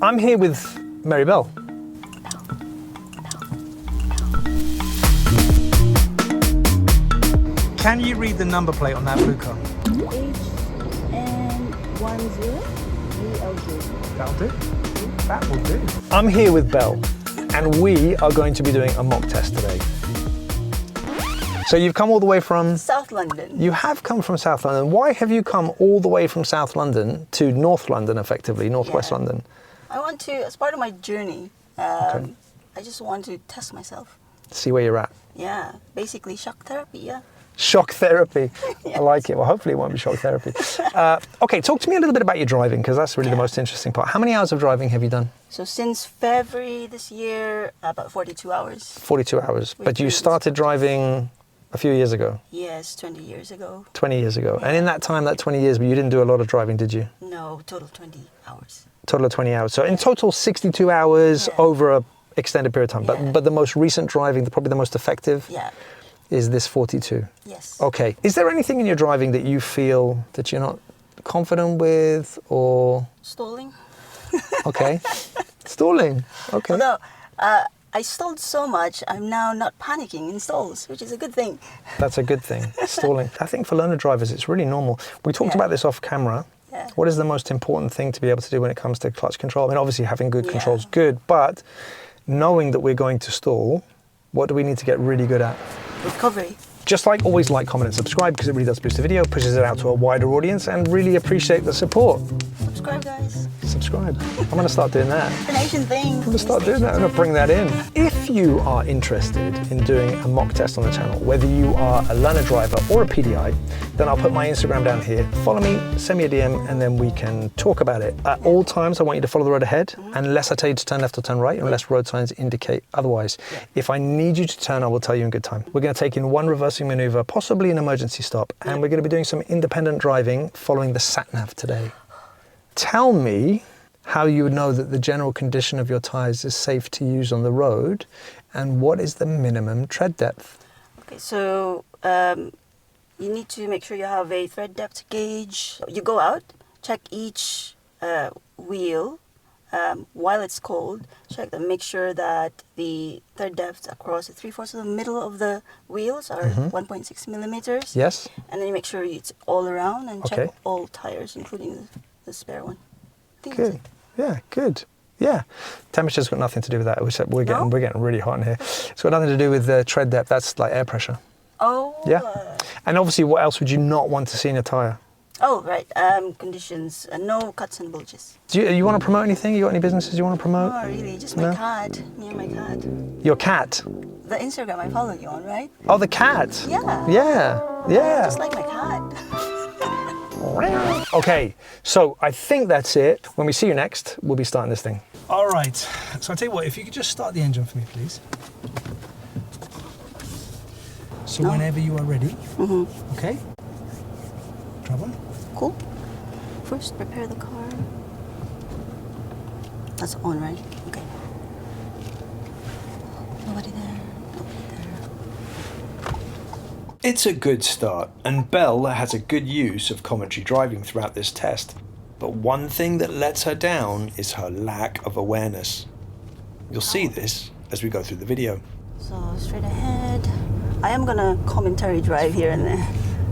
I'm here with Mary Bell. Can you read the number plate on that blue car? HN10 VLG. That'll do. That will do. I'm here with Bell, and we are going to be doing a mock test today. So you've come all the way from? South London. You have come from South London. Why have you come all the way from South London to North London, effectively, Northwest London? I want to, as part of my journey, I just want to test myself. See where you're at. Yeah, basically shock therapy, yeah. Shock therapy. Yes. I like it. Well, hopefully it won't be shock therapy. Okay, talk to me a little bit about your driving, because that's really the most interesting part. How many hours of driving have you done? So since February this year, about 42 hours. 42 hours. But you started driving a few years ago? Yes, 20 years ago. 20 years ago. And in that time, that 20 years, you didn't do a lot of driving, did you? No, total 20 hours. Total of 20 hours. So in total, 62 hours over a extended period of time. But the most recent driving, probably the most effective, is this 42. Yes. Okay. Is there anything in your driving that you feel that you're not confident with, or? Stalling. Okay. Stalling. Okay. Although, I stalled so much, I'm now not panicking in stalls, which is a good thing. That's a good thing. Stalling. I think for learner drivers, it's really normal. We talked about this off camera. What is the most important thing to be able to do when it comes to clutch control? I mean, obviously having good control is good, but knowing that we're going to stall, what do we need to get really good at? Recovery. Just like always, like, comment and subscribe, because it really does boost the video, pushes it out to a wider audience, and really appreciate the support. Subscribe, guys. Subscribe. I'm going to start doing that. The nation thing. I'm going to start doing that. I'm going to bring that in. If you are interested in doing a mock test on the channel, whether you are a learner driver or a PDI, then I'll put my Instagram down here. Follow me, send me a DM, and then we can talk about it. At all times, I want you to follow the road ahead, unless I tell you to turn left or turn right, unless road signs indicate otherwise. If I need you to turn, I will tell you in good time. We're going to take in one reversing maneuver, possibly an emergency stop, and we're going to be doing some independent driving following the sat-nav today. Tell me how you would know that the general condition of your tyres is safe to use on the road, and what is the minimum tread depth? Okay, so you need to make sure you have a tread depth gauge. You go out, check each wheel while it's cold. Check them, make sure that the tread depth across the 3/4 of the middle of the wheels are 1.6 millimeters. Yes. And then you make sure it's all around and check all tires, including the spare one. I think that's it. Yeah, good. Yeah, temperature's got nothing to do with that. We're getting really hot in here. It's got nothing to do with the tread depth. That's like air pressure. Oh. Yeah. And obviously, what else would you not want to see in a tire? Oh, right. Conditions. No cuts and bulges. Do you want to promote anything? You got any businesses you want to promote? Not really. Just my cat. Me and my cat. Your cat? The Instagram I follow you on, right? Oh, the cat. Yeah. Yeah. Just like my cat. Okay, so I think that's it. When we see you next, we'll be starting this thing. All right, so I'll tell you what, if you could just start the engine for me, please. So whenever you are ready. Okay? Trouble? Cool. First, prepare the car. That's on, right? Okay. Nobody there. It's a good start, and Belle has a good use of commentary driving throughout this test. But one thing that lets her down is her lack of awareness. You'll see this as we go through the video. So straight ahead. I am gonna commentary drive here and there.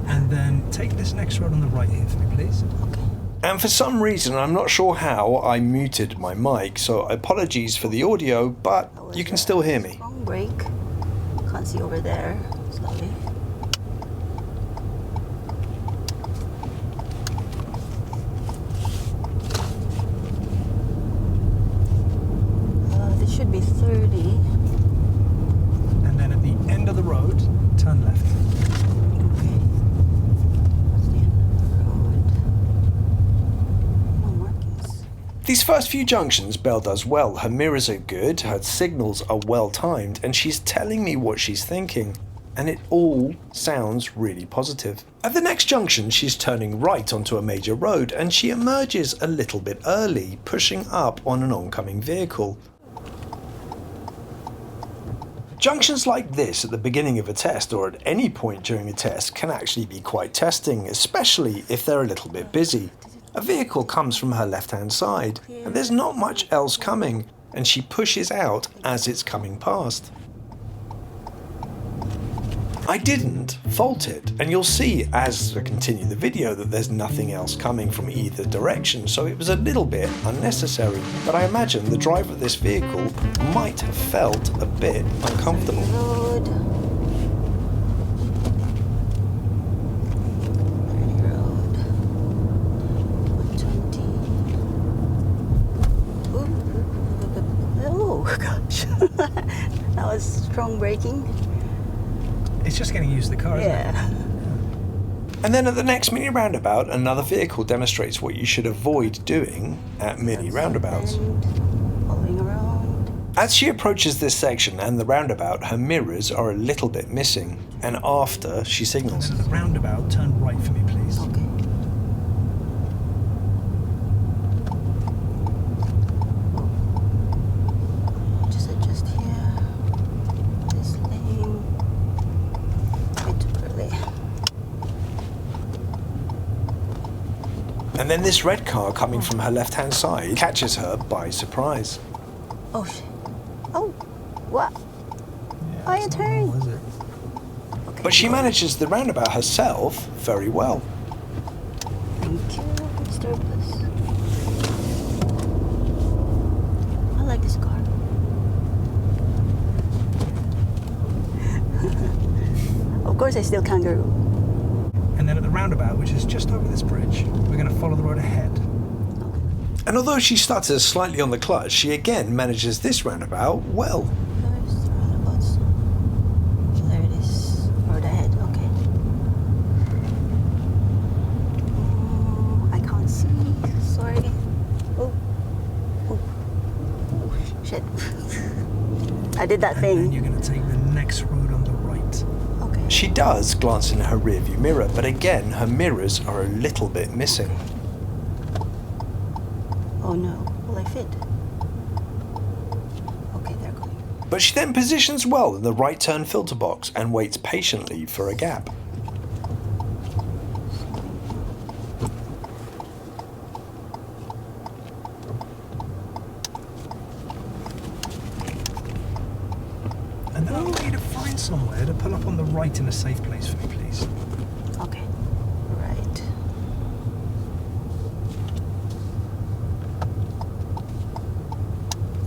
And then take this next road on the right here for me, please. Okay. And for some reason, I'm not sure how, I muted my mic, so apologies for the audio, but you can still hear me. Wrong brake. Can't see over there. Slowly. This should be 30. And then at the end of the road, turn left. Okay. That's the end of the road. No markings. These first few junctions, Belle does well. Her mirrors are good, her signals are well timed, and she's telling me what she's thinking. And it all sounds really positive. At the next junction, she's turning right onto a major road, and she emerges a little bit early, pushing up on an oncoming vehicle. Junctions like this at the beginning of a test or at any point during a test can actually be quite testing, especially if they're a little bit busy. A vehicle comes from her left-hand side, and there's not much else coming, and she pushes out as it's coming past. I didn't fault it, and you'll see as I continue the video that there's nothing else coming from either direction, so it was a little bit unnecessary. But I imagine the driver of this vehicle might have felt a bit uncomfortable. Oh gosh, that was strong braking. It's just getting used to the car, isn't it? And then at the next mini roundabout, another vehicle demonstrates what you should avoid doing at mini roundabouts. Following around. As she approaches this section and the roundabout, her mirrors are a little bit missing, and after she signals. At the roundabout, turn right for me, please. Okay. Just adjust here. This lane. Way too early. And then this red car coming from her left-hand side catches her by surprise. Oh shit. Oh, what? I turn. Okay. But she manages the roundabout herself very well. Thank you, Mr. Bliss. I like this car. Of course, I steal kangaroo. And then at the roundabout, which is just over this bridge, we're going to follow the road ahead. And although she stutters slightly on the clutch, she again manages this roundabout well. There's the roundabouts. There it is. Road ahead, okay. I can't see. Sorry. Oh. Oh. Shit. I did that thing. And you're going to take the next road on the right. Okay. She does glance in her rearview mirror, but again, her mirrors are a little bit missing. Oh no, will I fit? Okay, they're going. But she then positions well in the right turn filter box and waits patiently for a gap. And then I want you to find somewhere to pull up on the right in a safe place for me, please. Okay, right.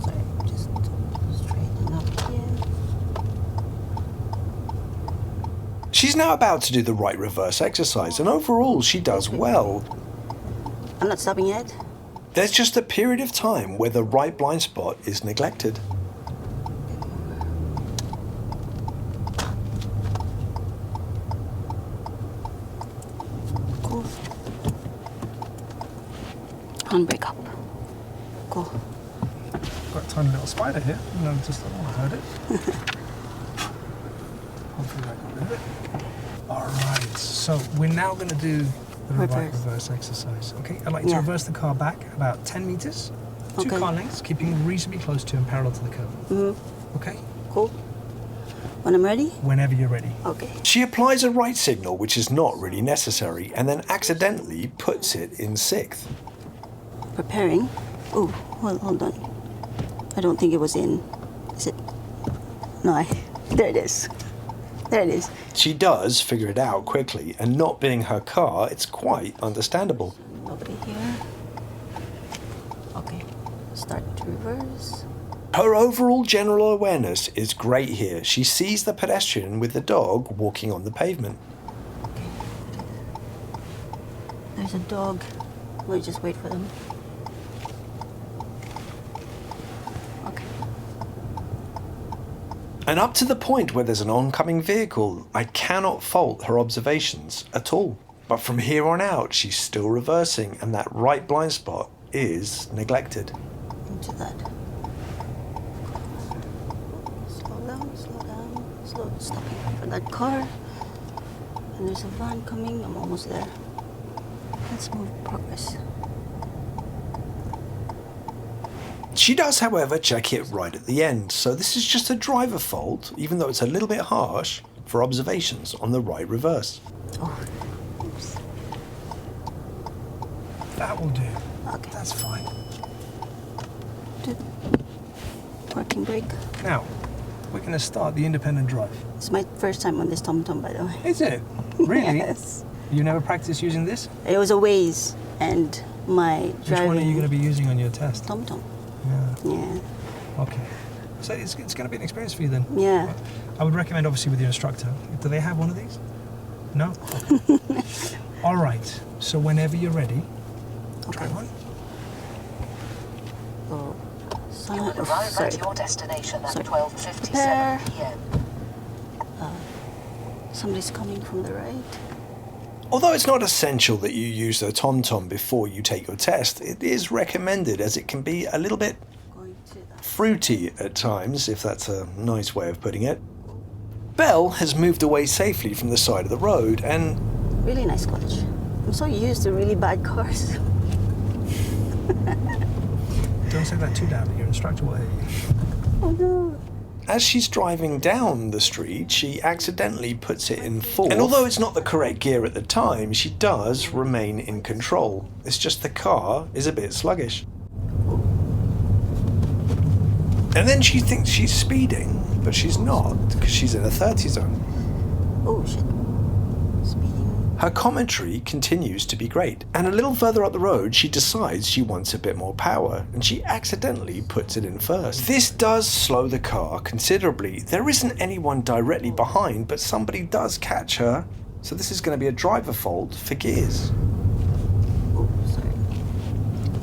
Sorry, just straighten up here. She's now about to do the right reverse exercise, and overall she does well. I'm not stopping yet. There's just a period of time where the right blind spot is neglected. Cool. Handbrake up. Cool. Got a tiny little spider here, and I just don't want to hurt it. Hopefully that got rid of it. Alright, so we're now going to do the right reverse exercise. Okay, I'd like to reverse the car back about 10 meters, 2 car lengths, keeping reasonably close to and parallel to the curb. Mm-hmm. Okay? Cool. When I'm ready? Whenever you're ready. Okay. She applies a right signal, which is not really necessary, and then accidentally puts it in 6th. Preparing. Oh, well, hold on. I don't think it was in. Is it? No, there it is. There it is. She does figure it out quickly, and not being her car, it's quite understandable. Nobody here. Okay. Start to reverse. Her overall general awareness is great here. She sees the pedestrian with the dog walking on the pavement. Okay. There's a dog. We'll just wait for them. Okay. And up to the point where there's an oncoming vehicle, I cannot fault her observations at all. But from here on out, she's still reversing, and that right blind spot is neglected. Into that. Slow, stopping for that car. And there's a van coming. I'm almost there. Let's move progress. She does, however, check it right at the end, so this is just a driver fault, even though it's a little bit harsh, for observations on the right reverse. Oh, oops. That will do. Okay. That's fine. Parking brake. Now, we're going to start the independent drive. It's my first time on this TomTom, by the way. Is it? Really? Yes. You never practiced using this? It was a Waze, and my driving... Which one are you going to be using on your test? TomTom. Yeah. Yeah. Okay. So it's going to be an experience for you then? Yeah. I would recommend, obviously, with your instructor. Do they have one of these? No? Okay. All right. So whenever you're ready, try one. Oh, You will arrive at your destination at 12:57 Prepare. p.m. Somebody's coming from the right. Although it's not essential that you use the TomTom before you take your test, it is recommended as it can be a little bit Going to the... fruity at times, if that's a nice way of putting it. Belle has moved away safely from the side of the road and... Really nice cottage. I'm so used to really bad cars. Don't say that too loudly, your instructor will hear you. Oh no. As she's driving down the street, she accidentally puts it in fourth. And although it's not the correct gear at the time, she does remain in control. It's just the car is a bit sluggish. And then she thinks she's speeding, but she's not, because she's in a 30 zone. Oh shit. Speeding. Her commentary continues to be great, and a little further up the road she decides she wants a bit more power, and she accidentally puts it in first. This does slow the car considerably. There isn't anyone directly behind, but somebody does catch her, so this is going to be a driver fault for gears. Oh, sorry.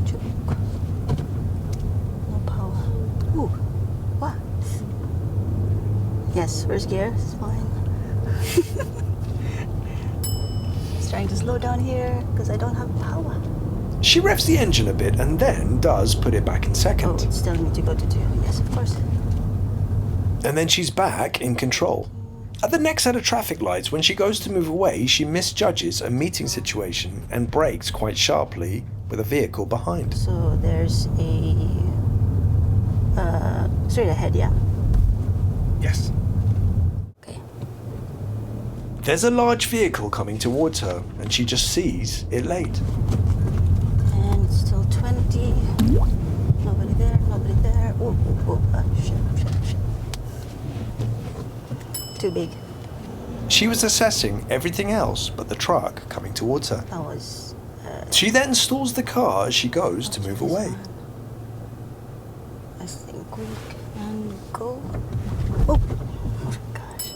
Choke. No power. Ooh. What? Yes, first gear. It's fine. Trying to slow down here because I don't have power. She revs the engine a bit and then does put it back in Oh, second. it's telling me to go to 2. Yes, of course. And then she's back in control. At the next set of traffic lights, when she goes to move away, she misjudges a meeting situation and brakes quite sharply with a vehicle behind. So there's a straight ahead, yeah. Yes. Okay. There's a large vehicle coming towards her, and she just sees it late. And it's still 20. Nobody there, nobody there. Oh, shit. Too big. She was assessing everything else but the truck coming towards her. That was... She then stalls the car as she goes to move away. I think we can go... Oh gosh.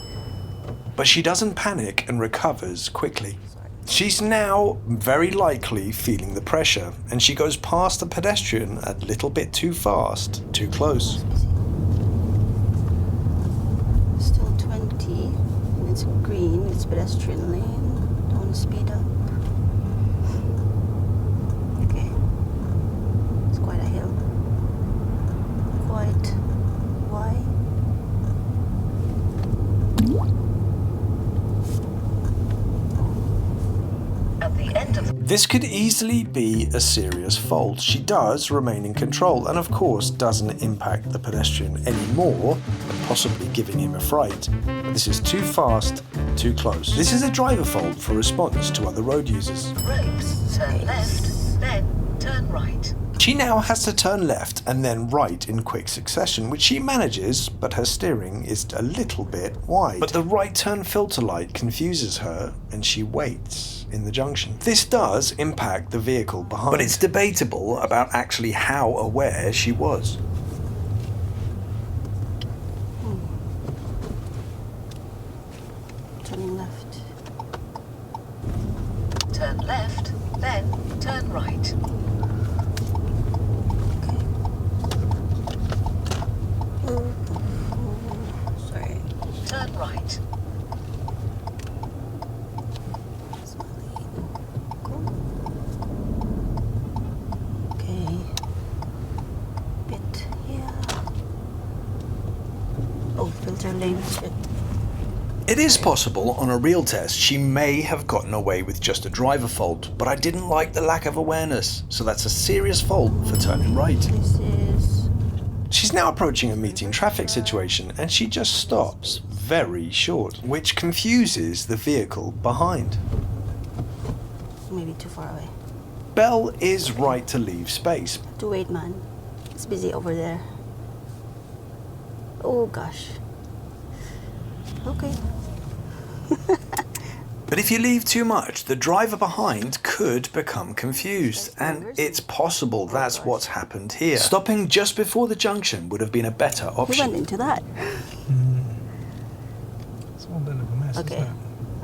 But she doesn't panic and recovers quickly. She's now very likely feeling the pressure, and she goes past the pedestrian a little bit too fast, too close. Still 20. It's green. It's pedestrian lane. Don't want to speed up. Okay. It's quite a hill. Quite. Why? At the end of This could easily be a serious fault. She does remain in control and of course doesn't impact the pedestrian any more than possibly giving him a fright. But this is too fast, too close. This is a driver fault for response to other road users. roads, turn left, then turn right. She now has to turn left and then right in quick succession, which she manages, but her steering is a little bit wide. But the right turn filter light confuses her and she waits in the junction. This does impact the vehicle behind, but it's debatable about actually how aware she was. Turning left. Turn left, then turn right. Sorry. Turn right. Okay. Bit here. Oh, filter lane. Shit. It is possible on a real test she may have gotten away with just a driver fault, but I didn't like the lack of awareness, so that's a serious fault for turning right. This is... She's now approaching a meeting traffic situation and she just stops very short, which confuses the vehicle behind. maybe too far away. Belle is right to leave space. To wait, man. It's busy over there. Oh gosh. Okay. But if you leave too much, the driver behind could become confused, and it's possible that's what's happened here. Stopping just before the junction would have been a better Who option. went into that? It's all a bit of a mess, Okay.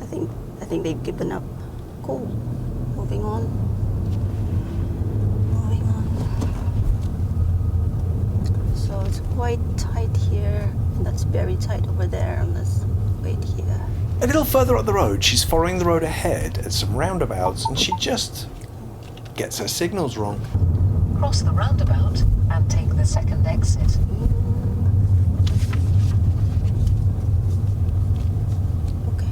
isn't it? I think they've given up. Cool. Moving on. Moving on. So it's quite tight here, and that's very tight over there. Let's wait here. A little further up the road, she's following the road ahead at some roundabouts, and she just gets her signals wrong. Cross the roundabout and take the second exit. Okay.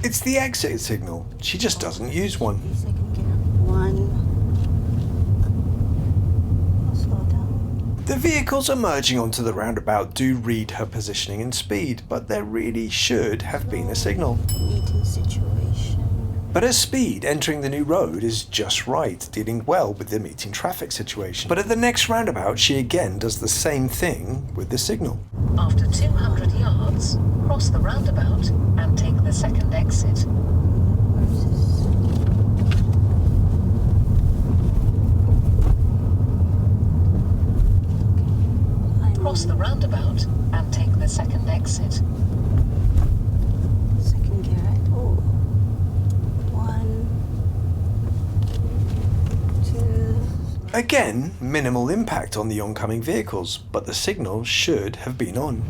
It's the exit signal. She just doesn't use one. Second gear. One. I'll slow down. The vehicles emerging onto the roundabout do read her positioning and speed, but there really should have been a signal. Meeting situation. But her speed entering the new road is just right, dealing well with the meeting traffic situation. But at the next roundabout, she again does the same thing with the signal. After 200 yards, cross the roundabout and take the second exit. Where's this? Cross the roundabout and take the second exit. Second gear, right? Oh. One. Two. Again, minimal impact on the oncoming vehicles, but the signal should have been on.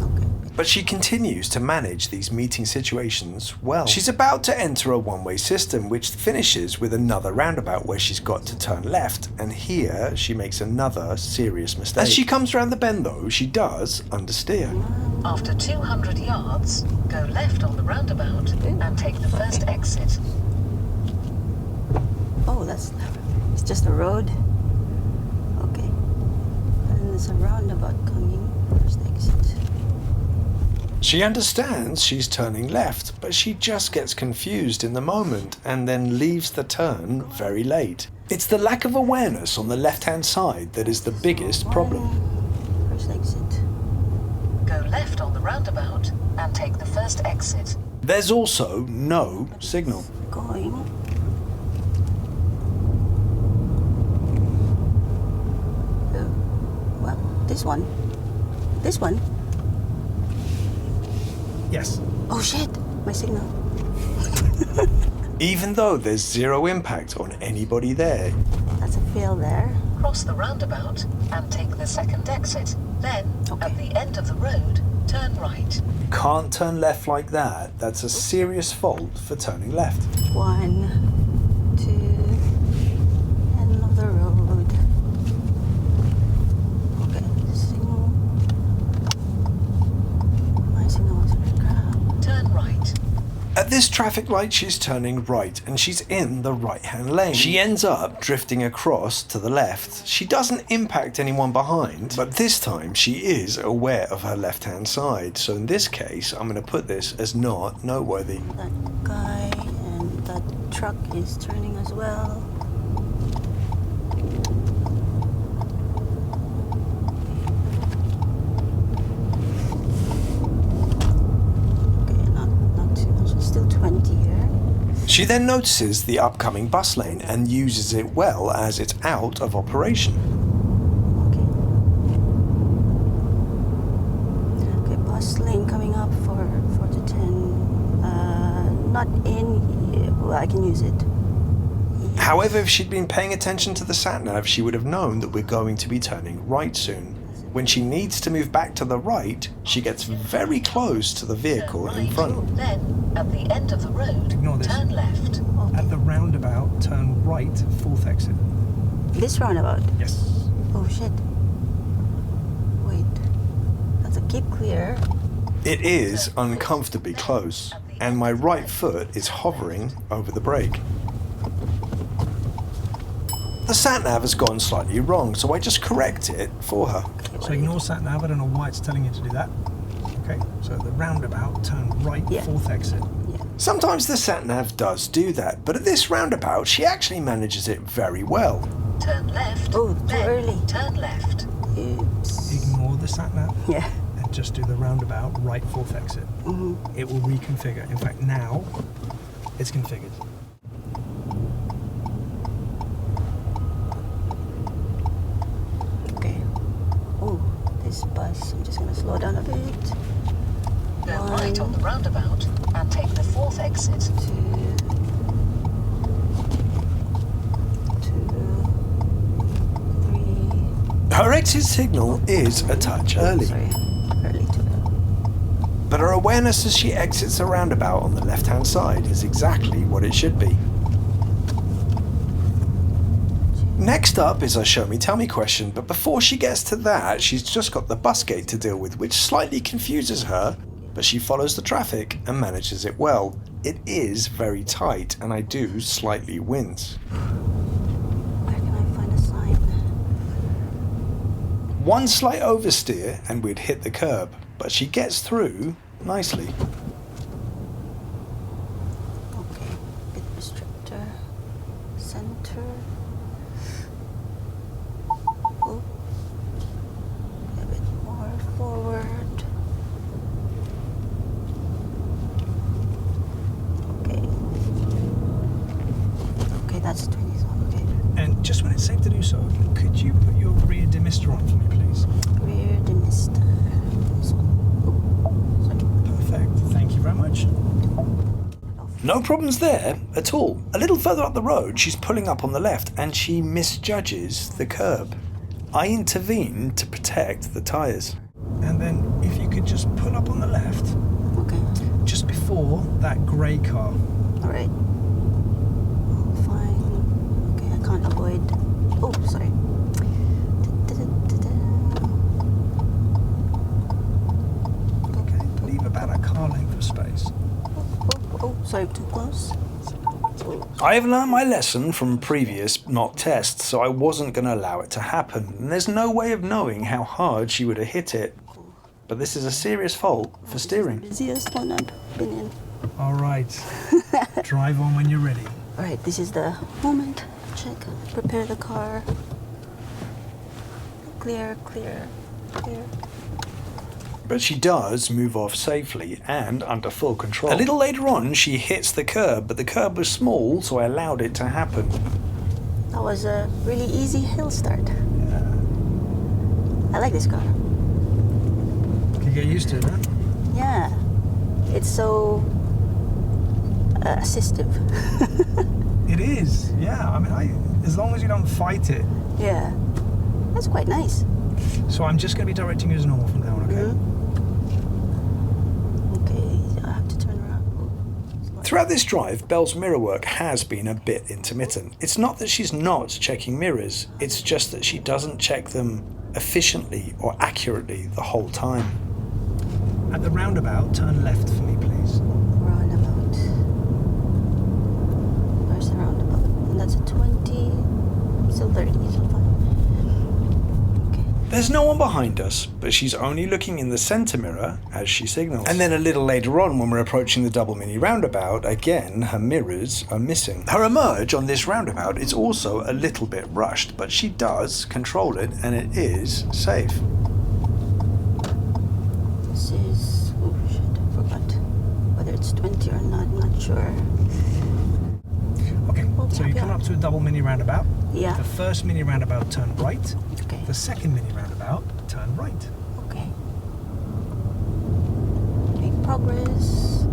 Okay. But she continues to manage these meeting situations well. She's about to enter a one-way system, which finishes with another roundabout where she's got to turn left, and here she makes another serious mistake. As she comes round the bend though, she does understeer. After 200 yards, go left on the roundabout and take the first exit. Oh, it's just a road. Okay. And there's a roundabout coming. First exit. She understands she's turning left, but she just gets confused in the moment and then leaves the turn very late. It's the lack of awareness on the left-hand side that is the biggest problem. First exit. Go left on the roundabout and take the first exit. There's also no signal. Going. Well, this one. This one. Yes. Oh shit! My signal. Even though there's zero impact on anybody there. That's a fail there. Cross the roundabout and take the second exit. Then, Okay. at the end of the road, turn right. Can't turn left like that. That's a serious fault for turning left. 1, 2, end of the road. Okay, signal. My signal is very crap. Turn right. At this traffic light, she's turning right, and she's in the right-hand lane. She ends up drifting across to the left. She doesn't impact anyone behind, but this time she is aware of her left-hand side. So in this case, I'm going to put this as not noteworthy. That guy and that truck is turning as well. Okay, not too much. It's still 20 here. She then notices the upcoming bus lane and uses it well as it's out of operation. Okay, bus lane coming up for 4 to 10. Not in here. Well, I can use it. However, if she'd been paying attention to the sat-nav, she would have known that we're going to be turning right soon. When she needs to move back to the right, she gets very close to the vehicle in front. Then, at the end of the road, Ignore this. turn left. At the roundabout, turn right, fourth exit. This roundabout. Yes. Oh shit. Wait. That's a keep clear. It is uncomfortably close, and my right foot is hovering over the brake. The sat-nav has gone slightly wrong, so I just correct it for her. So ignore sat nav. I don't know why it's telling you to do that. Okay. So the roundabout, turn right, Yeah. fourth exit. Yeah. Sometimes the sat-nav does do that, but at this roundabout she actually manages it very well. Turn left. Oh, too then early. Turn left. Oops. Ignore the sat nav Yeah. and just do the roundabout right fourth exit. It will reconfigure. In fact, now it's configured. Okay. Oh, this bus. I'm just gonna slow down a bit. Go right on the roundabout and take the fourth exit. 2, 3. Her exit signal is a touch early, Sorry, early too. but her awareness as she exits the roundabout on the left-hand side is exactly what it should be. Next up is a show me tell me question, but before she gets to that, she's just got the bus gate to deal with, which slightly confuses her, but she follows the traffic and manages it well. It is very tight, and I do slightly wince. Where can I find a sign? One slight oversteer and we'd hit the curb, but she gets through nicely. Okay, bit restrictor. Center. Oh. A bit more forward. Okay, that's 20. Okay. And just when it's safe to do so, could you put your rear demister on for me, please? Rear demister. This one. Oh, sorry. Perfect. Thank you very much. No problems there at all. A little further up the road, she's pulling up on the left and she misjudges the curb. I intervene to protect the tyres. And then if you could just pull up on the left, Okay. just before that grey car. All right. Fine. Okay, I can't avoid. Oh, sorry. Okay, leave about a car length of space. Oh, sorry, too close. I have learned my lesson from previous mock tests, so I wasn't going to allow it to happen. And there's no way of knowing how hard she would have hit it. But this is a serious fault for steering. Busiest one I've been in. All right. Drive on when you're ready. All right, this is the moment. Check. Prepare the car. Clear, clear, clear. But she does move off safely and under full control. A little later on, she hits the curb, but the curb was small, so I allowed it to happen. That was a really easy hill start. I like this car. Can you get used to it, huh? Yeah. It's so assistive. It is, yeah. I mean, as long as you don't fight it. Yeah. That's quite nice. So I'm just going to be directing you as normal from now on, okay? Okay, I have to turn around. Oh, Throughout this drive, Belle's mirror work has been a bit intermittent. It's not that she's not checking mirrors, it's just that she doesn't check them efficiently or accurately the whole time. At the roundabout, turn left for me, please. Roundabout. Where's the roundabout? And that's a 20. Still 30, so fine. Okay. There's no one behind us, but she's only looking in the centre mirror as she signals. And then a little later on, when we're approaching the double mini roundabout, again, her mirrors are missing. Her emerge on this roundabout is also a little bit rushed, but she does control it, and it is safe. This is. Oh shit, I forgot. Whether it's 20 or not, I'm not sure. Okay, so you come up to a double mini roundabout. Yeah. The first mini roundabout, turn right. Okay. The second mini roundabout, turn right. Okay. Make progress.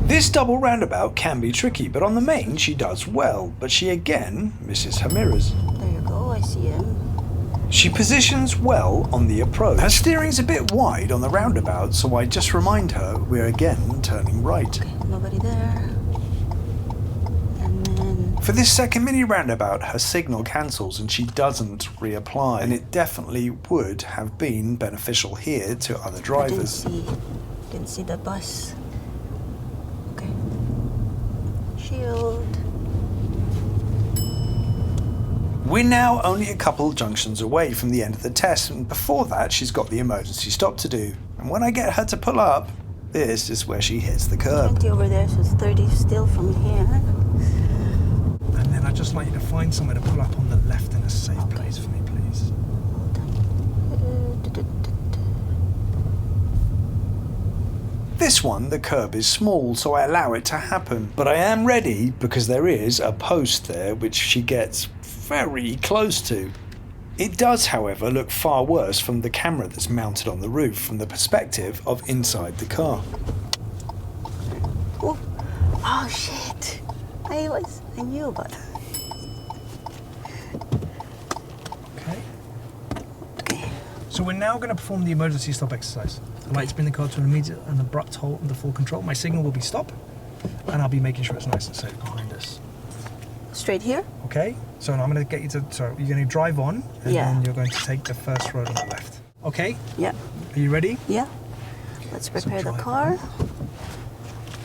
This double roundabout can be tricky, but on the main she does well, but she again misses her mirrors. There you go, I see him. She positions well on the approach. Her steering's a bit wide on the roundabout, so I just remind her we're again turning right. Okay, nobody there. And then. For this second mini roundabout, her signal cancels and she doesn't reapply, and it definitely would have been beneficial here to other drivers. Didn't see the bus. Okay. Shield. We're now only a couple junctions away from the end of the test, and before that she's got the emergency stop to do. And when I get her to pull up, This is where she hits the curb. 20 over there, so it's 30 still from here. And then I'd just like you to find somewhere to pull up on the left in a safe place for me, please. This one, the curb is small, so I allow it to happen. But I am ready because there is a post there which she gets very close to. It does, however, look far worse from the camera that's mounted on the roof from the perspective of inside the car. Oh shit! I knew about it. Okay. So we're now going to perform the emergency stop exercise. I'd like to bring the car to an immediate and abrupt halt under full control. My signal will be stop, and I'll be making sure it's nice and safe behind us. Straight here? Okay, so now I'm going to get you to, so you're going to drive on, and then you're going to take the first road on the left. Okay? Yeah. Are you ready? Yeah. Let's prepare the drive car.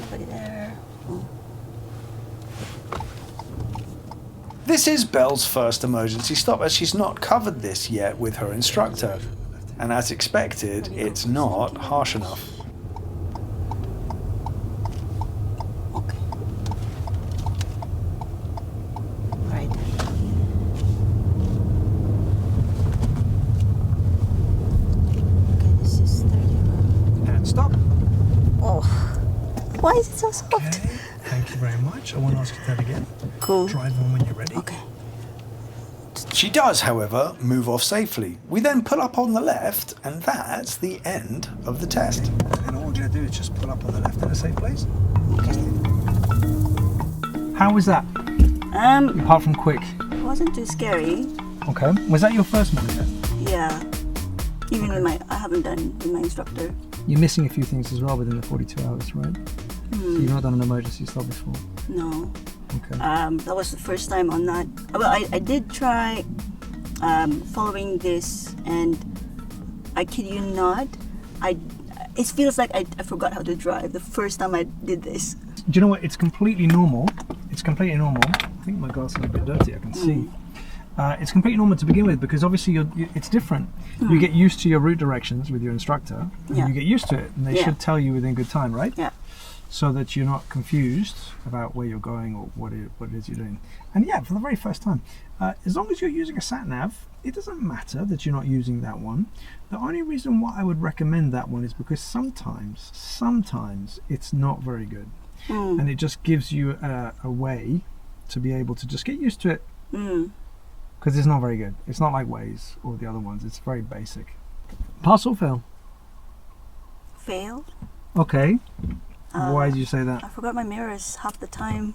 Nobody there. Oh. This is Belle's first emergency stop, as she's not covered this yet with her instructor. And as expected, it's not harsh enough. Okay. Right. Okay, this is 30. And stop. Oh. Why is it so soft? Okay, thank you very much. I won't ask you that again. Cool. Drive on when you're ready. Okay. She does, however, move off safely. We then pull up on the left, and that's the end of the test. And all we're going to do is just pull up on the left in a safe place. Okay. How was that? Apart from quick. It wasn't too scary. Okay. Was that your first one test? Yeah. Even with I haven't done with my instructor. You're missing a few things as well within the 42 hours, right? So you've not done an emergency stop before. No. Okay. That was the first time on that. Well, I did try following this, and I kid you not, it feels like I forgot how to drive the first time I did this. Do you know what? It's completely normal. It's completely normal. I think my glasses are a bit dirty. I can see. It's completely normal to begin with because obviously it's different. You get used to your route directions with your instructor, and you get used to it, and they should tell you within good time, right? Yeah. So that you're not confused about where you're going or what it is you're doing. And yeah, for the very first time, as long as you're using a sat nav, it doesn't matter that you're not using that one. The only reason why I would recommend that one is because sometimes it's not very good, and it just gives you a way to be able to just get used to it. Because it's not very good. It's not like Waze or the other ones. It's very basic. Pass or fail? Fail. Okay. Why did you say that? I forgot my mirrors half the time,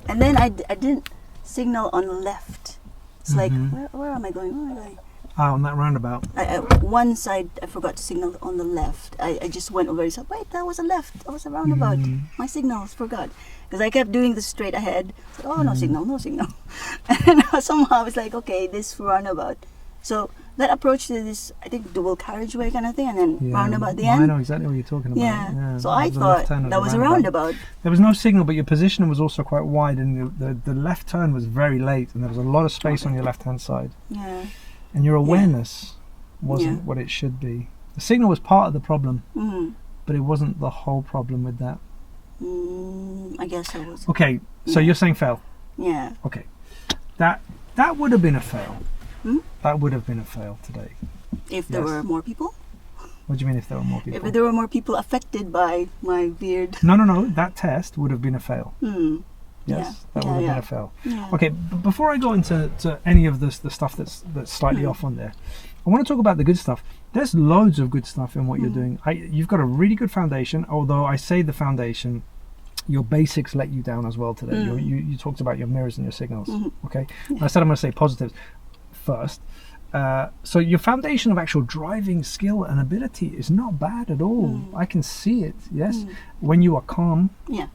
and then I didn't signal on the left. It's like where am I going? Where am I going? On that roundabout. One side I forgot to signal on the left. I just went over and said, wait, that was a left. That was a roundabout. My signals forgot. Because I kept doing this straight ahead. I said, oh, no signal, no signal. And somehow I was like, okay, this roundabout. So that approach to this, I think, dual carriageway kind of thing, and then roundabout at the end. I know exactly what you're talking about. Yeah. So I thought that was a roundabout. There was no signal, but your position was also quite wide, and the left turn was very late, and there was a lot of space on your left-hand side. Yeah. And your awareness wasn't what it should be. The signal was part of the problem, but it wasn't the whole problem with that. I guess it was. Okay, so you're saying fail? Yeah. Okay. That would have been a fail. That would have been a fail today. If there were more people? What do you mean if there were more people? If there were more people affected by my weird... No. That test would have been a fail. Yes, that would have been a fail. Yeah. Okay, before I go into any of the stuff that's slightly off on there, I want to talk about the good stuff. There's loads of good stuff in what you're doing. You've got a really good foundation, although I say the foundation, your basics let you down as well today. You talked about your mirrors and your signals. Okay, I said I'm going to say positives first. So your foundation of actual driving skill and ability is not bad at all. I can see it, yes. When you are calm. Yeah.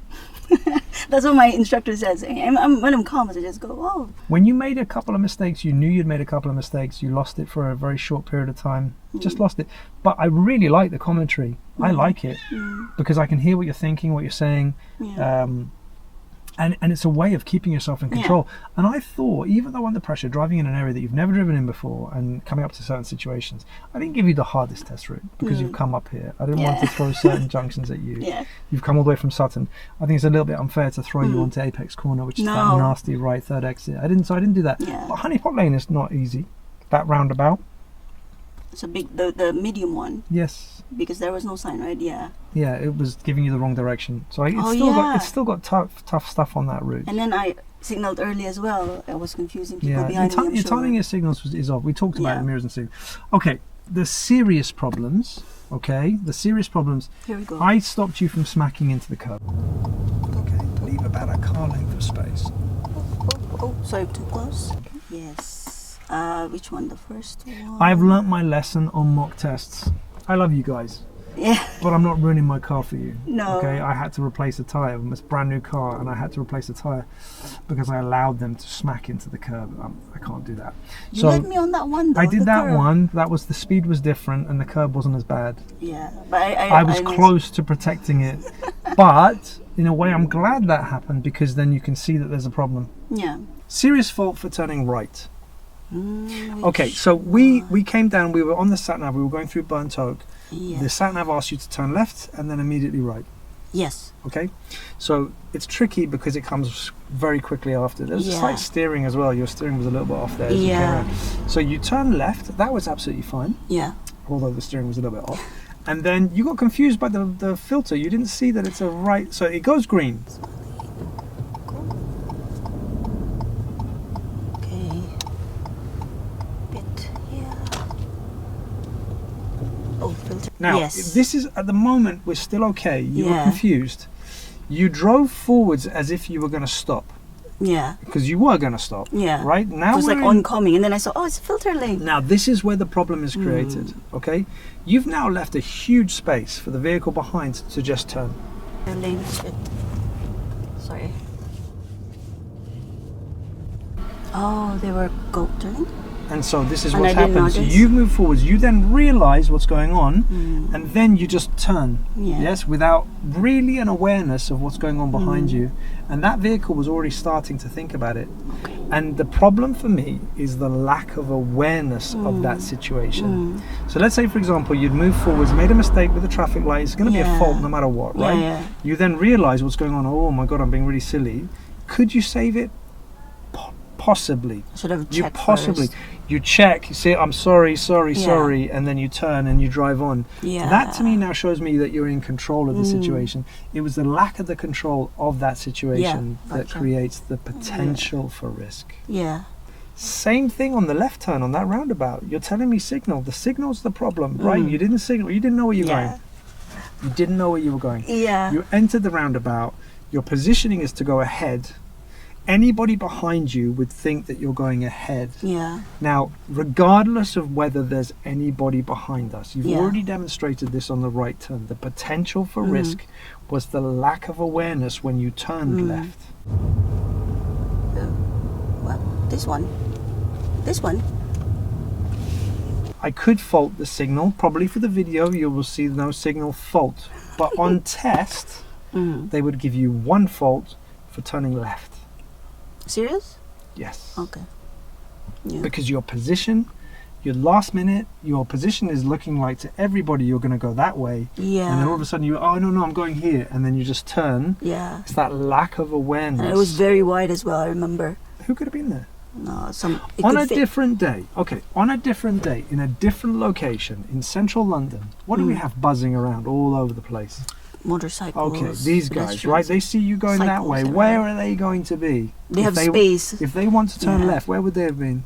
That's what my instructor says. When I'm calm, I just go, oh. When you made a couple of mistakes, you knew you'd made a couple of mistakes, you lost it for a very short period of time, just lost it. But I really like the commentary. I like it because I can hear what you're thinking, what you're saying. And it's a way of keeping yourself in control. And I thought, even though under pressure, driving in an area that you've never driven in before and coming up to certain situations, I didn't give you the hardest test route because you've come up here. I didn't want to throw certain junctions at you. Yeah. You've come all the way from Sutton. I think it's a little bit unfair to throw you onto Apex Corner, which is that nasty right third exit. I didn't do that. Yeah. But Honeypot Lane is not easy. That roundabout. It's a big, the medium one. Yes. Because there was no sign, right? Yeah. Yeah, it was giving you the wrong direction. So it's still got tough stuff on that route. And then I signaled early as well. I was confusing people behind me. Your timing your signals is off. We talked about the mirrors and signals. Okay, the serious problems. Okay, the serious problems. Here we go. I stopped you from smacking into the curb. Okay, leave about a car length of space. Oh, sorry, too close. Yes. Which one? The first one? I've learnt my lesson on mock tests. I love you guys. Yeah. But I'm not ruining my car for you. No. Okay, I had to replace a tyre. It's a brand new car, and I had to replace a tyre because I allowed them to smack into the curb. I can't do that. You led me on that one, though. I did that curb. one. That was, the speed was different, and the curb wasn't as bad. Yeah, but I was close to protecting it, but in a way, I'm glad that happened because then you can see that there's a problem. Yeah. Serious fault for turning right. Okay, so we came down. We were on the sat nav. We were going through Burnt Oak. Yeah. The sat nav asked you to turn left and then immediately right. Yes. Okay, so it's tricky because it comes very quickly after. There's a slight steering as well. Your steering was a little bit off there. As you came around. So you turn left. That was absolutely fine. Yeah. Although the steering was a little bit off. And then you got confused by the filter. You didn't see that it's a right. So it goes green. Now, this is, at the moment, we're still okay. You were confused. You drove forwards as if you were going to stop. Yeah. Because you were going to stop. Yeah. Right? Now it was like oncoming, and then I saw, oh, it's a filter lane. Now, this is where the problem is created, okay? You've now left a huge space for the vehicle behind to just turn. Lane, sorry. Oh, they were turning? And so this is what's happened. So you move forwards, you then realise what's going on, and then you just turn, yes, without really an awareness of what's going on behind you. And that vehicle was already starting to think about it. And the problem for me is the lack of awareness of that situation. So let's say, for example, you'd move forwards, made a mistake with the traffic light. It's going to be a fault no matter what, right? Yeah. You then realise what's going on. Oh my God, I'm being really silly. Could you save it? Possibly. Should have checked you possibly first. You check, you say I'm sorry, and then you turn and you drive on. That to me now shows me that you're in control of the situation. It was the lack of the control of that situation that creates the potential for risk. Same thing on the left turn on that roundabout. You're telling me signal. The signal's the problem, right? You didn't signal. You didn't know where you were going. You didn't know where you were going. You entered the roundabout. Your positioning is to go ahead. Anybody behind you would think that you're going ahead. Now, regardless of whether there's anybody behind us, you've already demonstrated this on the right turn. The potential for risk was the lack of awareness when you turned left. Well, this one. I could fault the signal. Probably for the video, you will see no signal fault. But on test, they would give you one fault for turning left. Serious? Yes. Okay. Because your position, your last minute, your position is looking like to everybody you're going to go that way. And then all of a sudden you, oh no, I'm going here. And then you just turn. It's that lack of awareness. And it was very wide as well, I remember. Who could have been there? No, on a different day, on a different day, in a different location, in central London, what do we have buzzing around all over the place? Motorcycles. Okay, these guys, right? They see you going that way. Where are they going to be? They have space. If they want to turn left, where would they have been?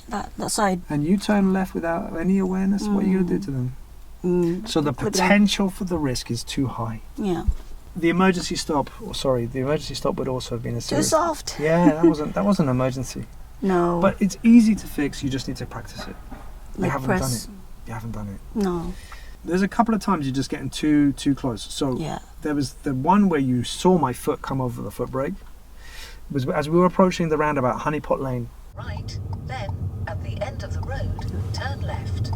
That side. And you turn left without any awareness, what are you going to do to them? So the potential for the risk is too high. The emergency stop, the emergency stop would also have been a serious... Too soft. Yeah, that wasn't an emergency. No. But it's easy to fix, you just need to practice it. Like You haven't done it. No. There's a couple of times you're just getting too close. So there was the one where you saw my foot come over the foot brake. It was as we were approaching the roundabout, Honeypot Lane. Right, then at the end of the road, turn left.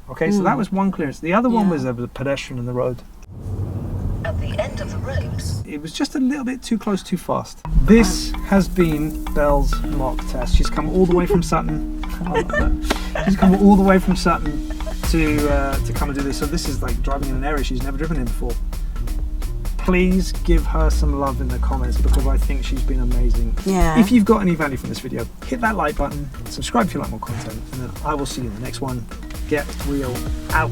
Okay, so that was one clearance. The other one was there was a pedestrian in the road. At the end of the roads. It was just a little bit too close, too fast. This has been Belle's mock test. She's come all the way from Sutton. I love that. She's come all the way from Sutton to come and do this. So this is like driving in an area she's never driven in before. Please give her some love in the comments because I think she's been amazing. Yeah. If you've got any value from this video, hit that like button, subscribe if you like more content, and then I will see you in the next one. Get real out.